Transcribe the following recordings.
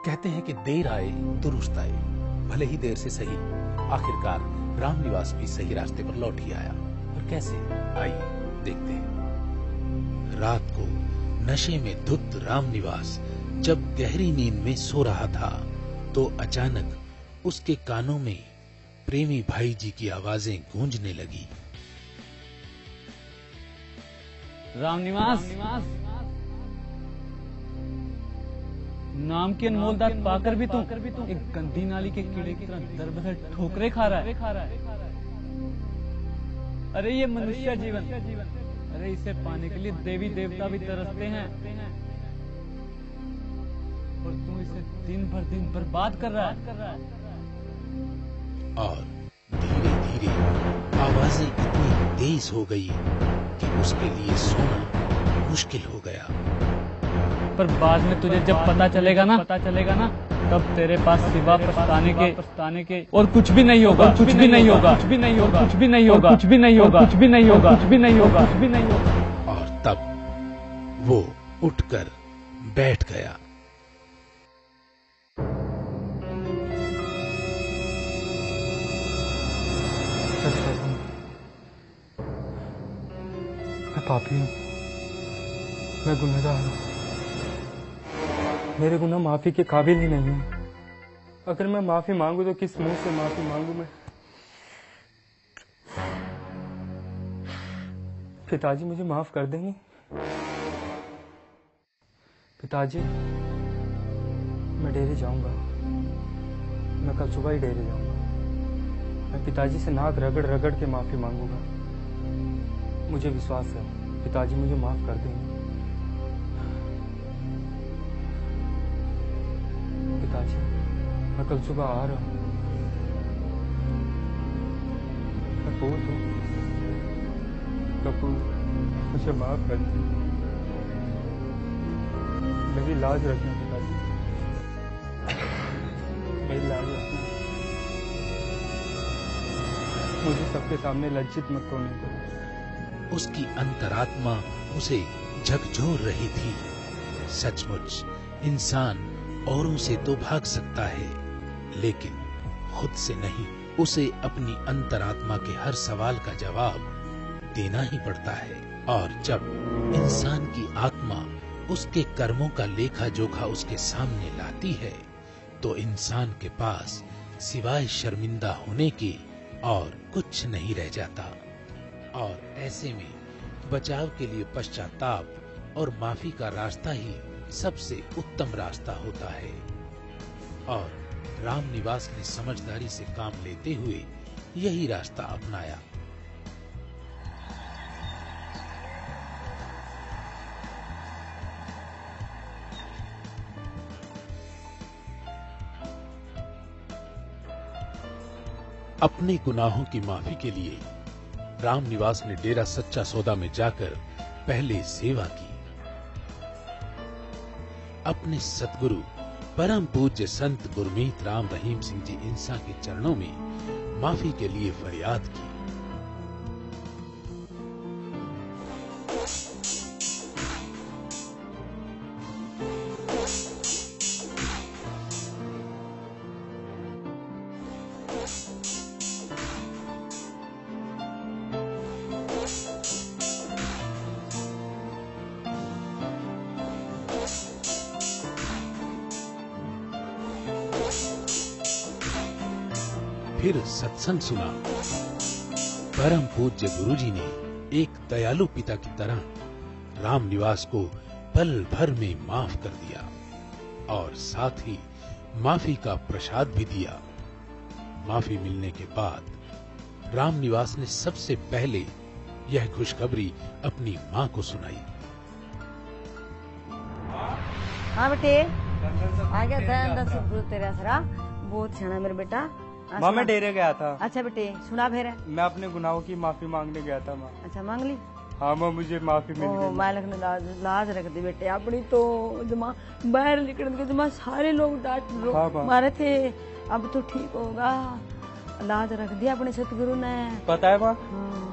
कहते हैं कि देर आए दुरुस्त आए, भले ही देर से सही। आखिरकार रामनिवास भी सही रास्ते पर लौट ही आया। और कैसे, आइए देखते हैं। रात को नशे में धुत रामनिवास जब गहरी नींद में सो रहा था तो अचानक उसके कानों में प्रेमी भाई जी की आवाजें गूंजने लगी। रामनिवास, नाम की अनमोल दात पाकर भी तू एक गंदी नाली के कीड़े की तरह दर बदर ठोकरे खा रहा है। अरे ये मनुष्य जीवन, अरे इसे पाने के लिए देवी देवता भी तरसते हैं और तू इसे दिन भर दिन बर्बाद कर रहा है। और धीरे धीरे आवाजें इतनी तेज हो गई कि उसके लिए सोना मुश्किल हो गया। पर बाद में तुझे जब पता चलेगा ना तब तेरे पास सिवा पछताने के और कुछ भी नहीं होगा, कुछ भी नहीं होगा, कुछ भी नहीं होगा, कुछ भी नहीं होगा, कुछ भी नहीं होगा, कुछ भी नहीं होगा, कुछ भी नहीं होगा, कुछ भी नहीं होगा। और तब वो उठकर बैठ गया। मैं पापी हूँ, मैं गुनहगार हूँ, मेरे गुनाह माफी के काबिल ही नहीं है। अगर मैं माफी मांगू तो किस मुंह से माफी मांगू मैं? पिताजी मुझे माफ कर देंगे? पिताजी, मैं डेरे जाऊंगा, मैं कल सुबह ही डेरे जाऊंगा। मैं पिताजी से नाक रगड़ रगड़ के माफी मांगूंगा। मुझे विश्वास है पिताजी मुझे माफ कर देंगे। पिताजी, मैं कल सुबह आ रहा हूँ। कपूर, मुझे माफ कर दीजिए। मेरी लाज रखना पिताजी, मेरी लाज रखना। मुझे सबके सामने लज्जित मत होने दो। उसकी अंतरात्मा उसे झकझोर रही थी। सचमुच इंसान औरों से तो भाग सकता है, लेकिन खुद से नहीं। उसे अपनी अंतरात्मा के हर सवाल का जवाब देना ही पड़ता है। और जब इंसान की आत्मा उसके कर्मों का लेखा जोखा उसके सामने लाती है तो इंसान के पास सिवाय शर्मिंदा होने के और कुछ नहीं रह जाता। और ऐसे में बचाव के लिए पश्चाताप और माफी का रास्ता ही सबसे उत्तम रास्ता होता है। और रामनिवास ने समझदारी से काम लेते हुए यही रास्ता अपनाया। अपने गुनाहों की माफी के लिए रामनिवास ने डेरा सच्चा सौदा में जाकर पहले सेवा की। अपने सतगुरु परम पूज्य संत गुरमीत राम रहीम सिंह जी इंसा के चरणों में माफी के लिए फरियाद की। फिर सत्संग सुना। परम पूज्य गुरुजी ने एक दयालु पिता की तरह रामनिवास को पल भर में माफ कर दिया और साथ ही माफी का प्रसाद भी दिया। माफी मिलने के बाद रामनिवास ने सबसे पहले यह खुशखबरी अपनी माँ को सुनाई। हाँ बेटे, आ गया धन तेरा सरा बहुत छाना मेरे बेटा। माँ मैं डेरे गया था। अच्छा बेटे, सुना फिर। मैं अपने गुनाहों की माफी मांगने गया था माँ। अच्छा, मांग ली? हाँ माँ, मुझे माफी मिल गई। मालिक ने लाज रख दी बेटे अपनी। तो जमा बाहर निकल के जमा सारे लोग डांट मारे थे, अब तो ठीक होगा। लाज रख दिया अपने सतगुरु ने। पता है माँ,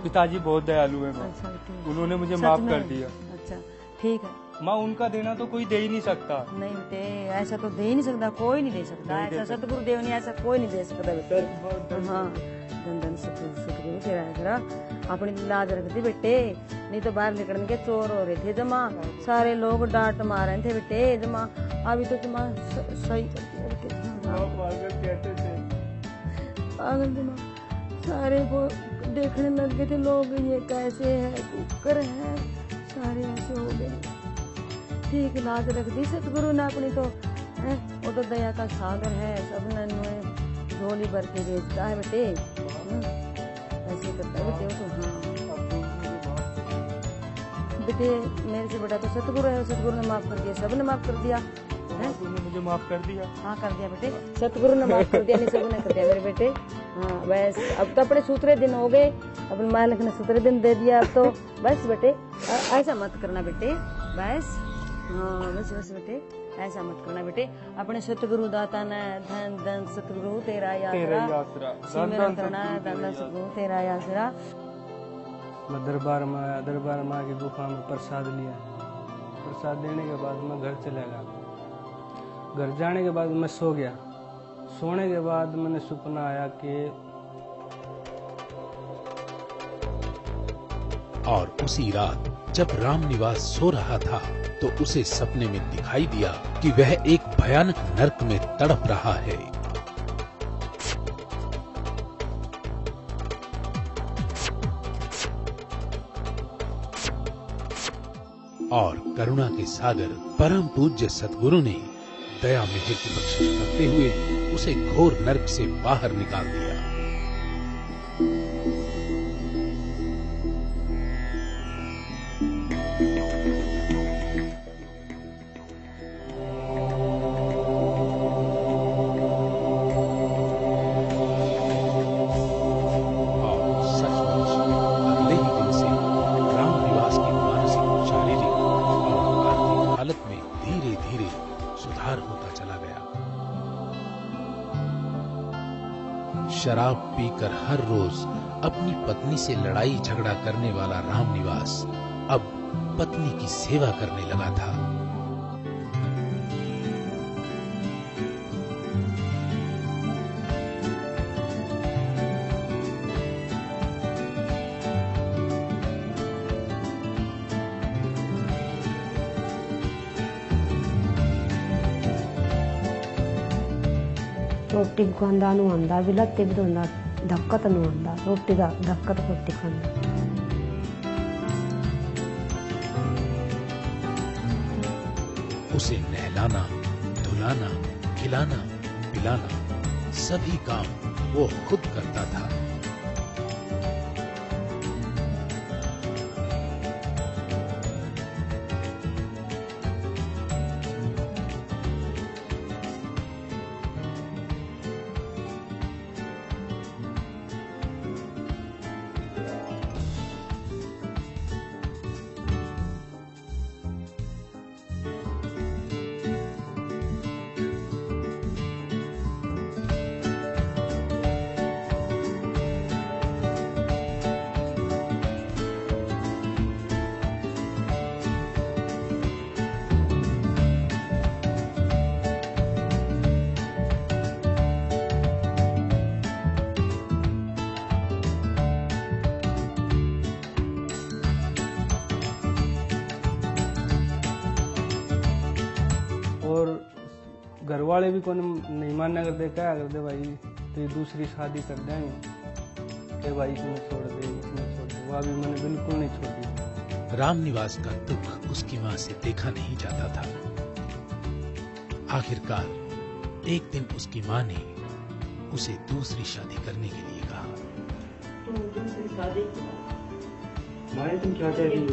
पिताजी बहुत दयालु है माँ। अच्छा, उन्होंने मुझे माफ कर दिया। अच्छा ठीक है माँ, उनका देना तो कोई दे ही नहीं सकता। नहीं बेटे, ऐसा तो दे ही नहीं सकता, कोई नहीं दे सकता ऐसा। सतगुरुदेव ने ऐसा कोई नहीं दे सकता बेटे। हाँ, धन धन सतगुरु तेरा ऐसा अपनी लाज रख दी बेटे, नहीं तो बाहर निकलने के चोर हो रहे थे जमा, सारे लोग डांट मार रहे थे बेटे जमा। अभी तो जमा सही कहते थे पागल जमा, सारे वो देखने लग गए थे लोग, ये कैसे है कुकर है, सारे ऐसे हो गए। ठीक लाज रख दी सतगुरु ने अपनी तो है, वो तो दया का सागर है, सब ने झोली भर के बेचता है बेटे। ऐसे करता है बेटे वो तो। हाँ बेटे, मेरे से बड़ा तो सतगुरु है, सतगुरु ने माफ कर दिया, सब ने माफ कर दिया है। मुझे माफ कर दिया? हाँ कर दिया बेटे, सतगुरु ने माफ कर दिया, नहीं सब ने कर दिया मेरे बेटे। हाँ बस अब तो अपने सूत्रे दिन हो गए, अपने मालिक ने सूत्रे दिन दे दिया अब तो। बस बेटे ऐसा मत करना बेटे, बस। हाँ बस बस बेटे, ऐसा मत करना बेटे। अपने सतगुरु दाता ने धन धन सतगुरु तेरा आसरा, सिमरन करना धन धन सतगुरु तेरा आसरा। मैं दरबार में आया, दरबार में आके गुफा में प्रसाद लिया, प्रसाद देने के बाद मैं घर चला गया। घर जाने के बाद मैं सो गया, सोने के बाद मैंने सपना आया कि और उसी रात जब रामनिवास सो रहा था तो उसे सपने में दिखाई दिया कि वह एक भयानक नरक में तड़प रहा है। और करुणा के सागर परम पूज्य सतगुरु ने दया मेहर की बख्शिश करते हुए उसे घोर नरक से बाहर निकाल दिया। शराब पीकर हर रोज अपनी पत्नी से लड़ाई झगड़ा करने वाला रामनिवास अब पत्नी की सेवा करने लगा था। रोटी खांदा नू आंदा भी लत्ते भी धोंदा, धक्कत नू आंदा रोटी दा धक्कत रोटी खांदा। उसे नहलाना, धुलाना, खिलाना, पिलाना सभी काम वो खुद करता था। और घर वाले भी कौन नहीं मानना करते, क्या करते भाई तो दूसरी शादी कर देंगे, भाई इसमें छोड़ दे, इसमें छोड़ दे। वह भी मैंने बिल्कुल नहीं छोड़ दी। रामनिवास का दुख उसकी माँ से देखा नहीं जाता था। आखिरकार एक दिन उसकी माँ ने उसे दूसरी शादी करने के लिए कहा। दूसरी शादी माँ तुम क्या कह रही हो?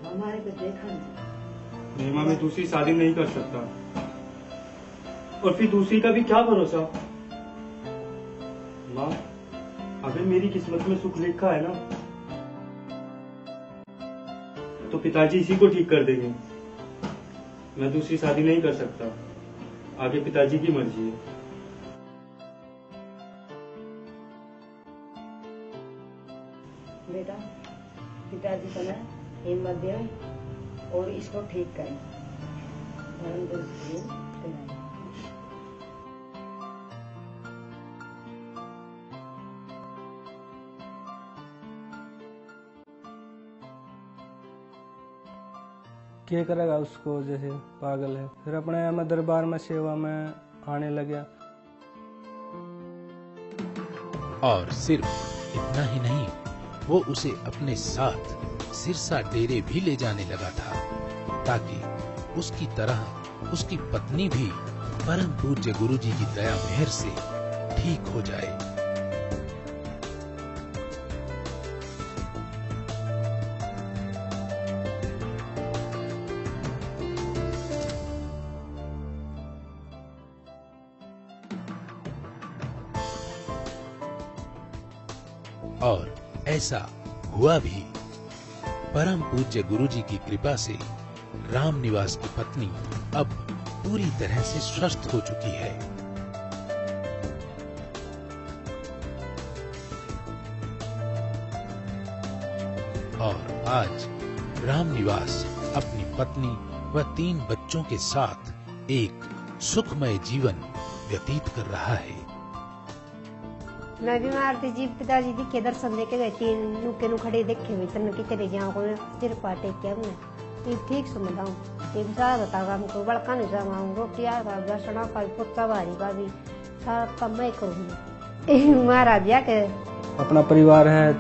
हमारे को देखा नहीं माँ, मैं दूसरी शादी नहीं कर सकता, और फिर दूसरी का भी क्या भरोसा। माँ अगर मेरी किस्मत में सुख लिखा है ना तो पिताजी इसी को ठीक कर देंगे। मैं दूसरी शादी नहीं कर सकता, आगे पिताजी की मर्जी है। बेटा पिताजी को ना हिम्मत दे, और इसको ठीक करें। धर्म गुरु स्क्रीन तैयार। क्या करेगा उसको, जैसे पागल है। फिर अपने मैं दरबार में सेवा में आने लगा। और सिर्फ इतना ही नहीं, वो उसे अपने साथ सिरसा डेरे भी ले जाने लगा था, ताकि उसकी तरह उसकी पत्नी भी परम पूज्य गुरुजी की दया मेहर से ठीक हो जाए। और ऐसा हुआ भी। परम पूज्य गुरुजी की कृपा से रामनिवास की पत्नी अब पूरी तरह से स्वस्थ हो चुकी है। और आज रामनिवास अपनी पत्नी व 3 बच्चों के साथ एक सुखमय जीवन व्यतीत कर रहा है। मैं बीमार थी जी, पिताजी दिखे दर्शन देके गए, 3 नुके खड़े देखे हुए तन की चले जाऊँ को सिर पाटे क्या मैं ठीक समझा हूँ। एक साथ बतागा हमको बड़का नहीं समाऊँ, रोटी आगा बसना का पुत्ता भारी का भी सारा काम मैं करूँगी। महाराज या के अपना परिवार है,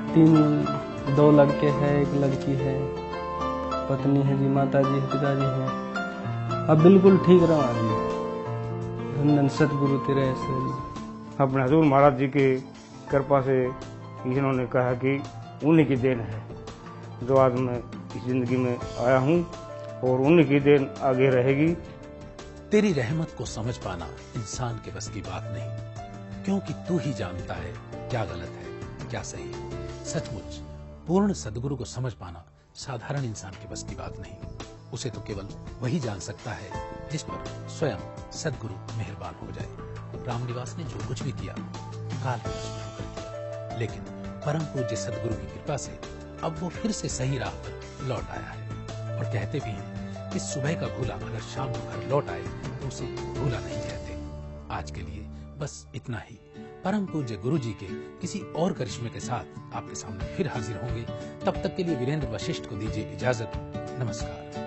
2 लड़के हैं, 1 लड़की है, पत्नी है जी, माता जी है, पिताजी है। अब बिल्कुल ठीक रहा जी। धन सतगुरु तेरे ऐसे अपने हजूर महाराज जी की कृपा से इन्होंने कहा कि उन्हीं की देन है जो आज मैं इस जिंदगी में आया हूँ, और उन्हीं की देन आगे रहेगी। तेरी रहमत को समझ पाना इंसान के बस की बात नहीं, क्योंकि तू ही जानता है क्या गलत है क्या सही है। सचमुच पूर्ण सद्गुरु को समझ पाना साधारण इंसान के बस की बात नहीं। उसे तो केवल वही जान सकता है जिस पर स्वयं सद्गुरु मेहरबान हो जाए। रामनिवास ने जो कुछ भी किया काल के वश में होकर किया, लेकिन परम पूज्य सद्गुरु की कृपा से अब वो फिर से सही राह पर लौट आया है। और कहते भी हैं कि सुबह का भूला अगर शाम को घर लौट आए तो उसे भूला नहीं कहते। आज के लिए बस इतना ही। परम पूज्य गुरु जी के किसी और करिश्मे के साथ आपके सामने फिर हाजिर होंगे। तब तक के लिए वीरेंद्र वशिष्ठ को दीजिए इजाजत। नमस्कार।